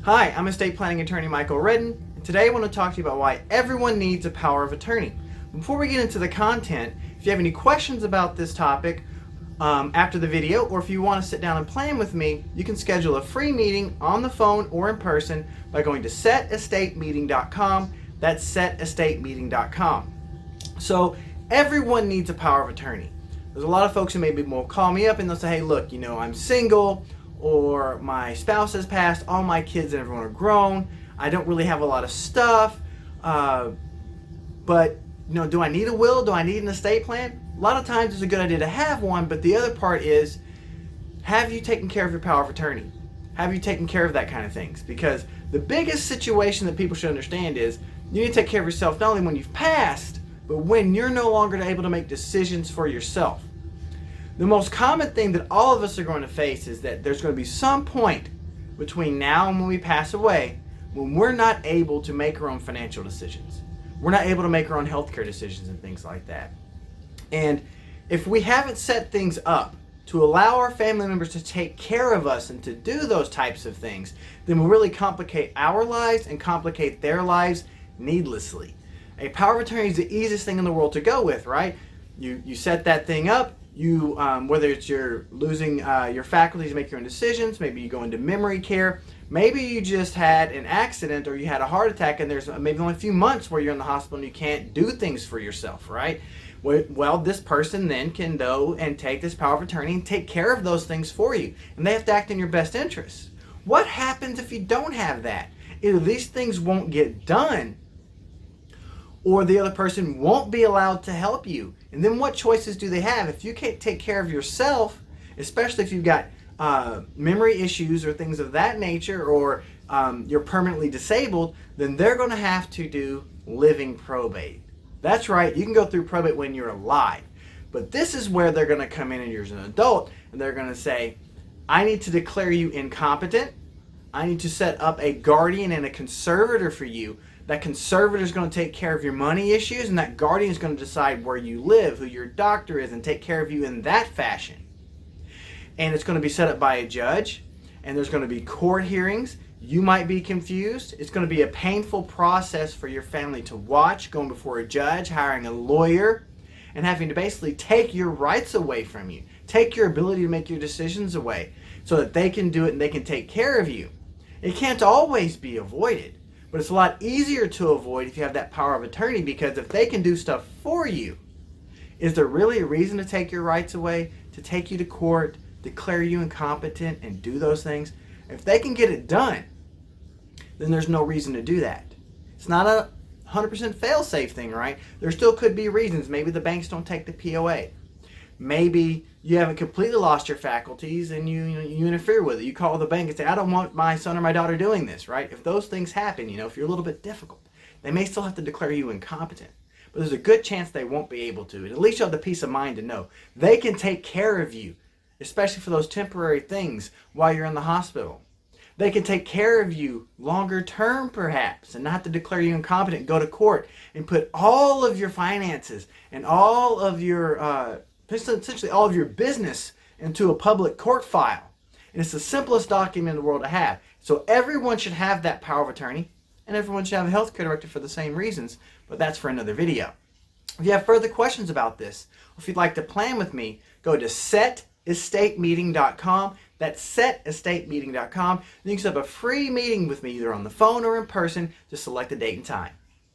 Hi, I'm estate planning attorney Michael Redden, and today I want to talk to you about why everyone needs a power of attorney. Before we get into the content, if you have any questions about this topic after the video, or if you want to sit down and plan with me, you can schedule a free meeting on the phone or in person by going to setestatemeeting.com. That's setestatemeeting.com. So everyone needs a power of attorney. There's a lot of folks who maybe will call me up and they'll say, hey, look, I'm single, or my spouse has passed, all my kids and everyone are grown, I don't really have a lot of stuff, but do I need a will? Do I need an estate plan? A lot of times it's a good idea to have one, but the other part is, have you taken care of your power of attorney? Have you taken care of that kind of things? Because the biggest situation that people should understand is, you need to take care of yourself not only when you've passed, but when you're no longer able to make decisions for yourself. The most common thing that all of us are going to face is that there's going to be some point between now and when we pass away when we're not able to make our own financial decisions. We're not able to make our own healthcare decisions and things like that. And if we haven't set things up to allow our family members to take care of us and to do those types of things, then we'll really complicate our lives and complicate their lives needlessly. A power of attorney is the easiest thing in the world to go with, right? You set that thing up. You, whether it's you're losing your faculties to make your own decisions, maybe you go into memory care, maybe you just had an accident or you had a heart attack and there's maybe only a few months where you're in the hospital and you can't do things for yourself, right? Well, this person then can go and take this power of attorney and take care of those things for you, and they have to act in your best interest. What happens if you don't have that? Either these things won't get done, or the other person won't be allowed to help you. And then what choices do they have? If you can't take care of yourself, especially if you've got memory issues or things of that nature, or you're permanently disabled, then they're going to have to do living probate. That's right, you can go through probate when you're alive. But this is where they're going to come in and you're an adult, and they're going to say, I need to declare you incompetent. I need to set up a guardian and a conservator for you. That conservator is going to take care of your money issues, and that guardian is going to decide where you live, who your doctor is, and take care of you in that fashion. And it's going to be set up by a judge, and there's going to be court hearings. You might be confused. It's going to be a painful process for your family to watch, going before a judge, hiring a lawyer, and having to basically take your rights away from you, take your ability to make your decisions away, so that they can do it and they can take care of you. It can't always be avoided. But it's a lot easier to avoid if you have that power of attorney, because if they can do stuff for you, is there really a reason to take your rights away, to take you to court, declare you incompetent, and do those things? If they can get it done, then there's no reason to do that. It's not a 100% fail-safe thing, right? There still could be reasons. Maybe the banks don't take the POA. Maybe you haven't completely lost your faculties and you interfere with it. You call the bank and say, I don't want my son or my daughter doing this, right? If those things happen, if you're a little bit difficult, they may still have to declare you incompetent. But there's a good chance they won't be able to. And at least you'll have the peace of mind to know they can take care of you, especially for those temporary things while you're in the hospital. They can take care of you longer term, perhaps, and not have to declare you incompetent, go to court, and put all of your finances and all of your essentially all of your business into a public court file. And it's the simplest document in the world to have. So everyone should have that power of attorney, and everyone should have a healthcare director for the same reasons, but that's for another video. If you have further questions about this, or if you'd like to plan with me, go to setestatemeeting.com. That's setestatemeeting.com. And you can set up a free meeting with me either on the phone or in person. Just select a date and time.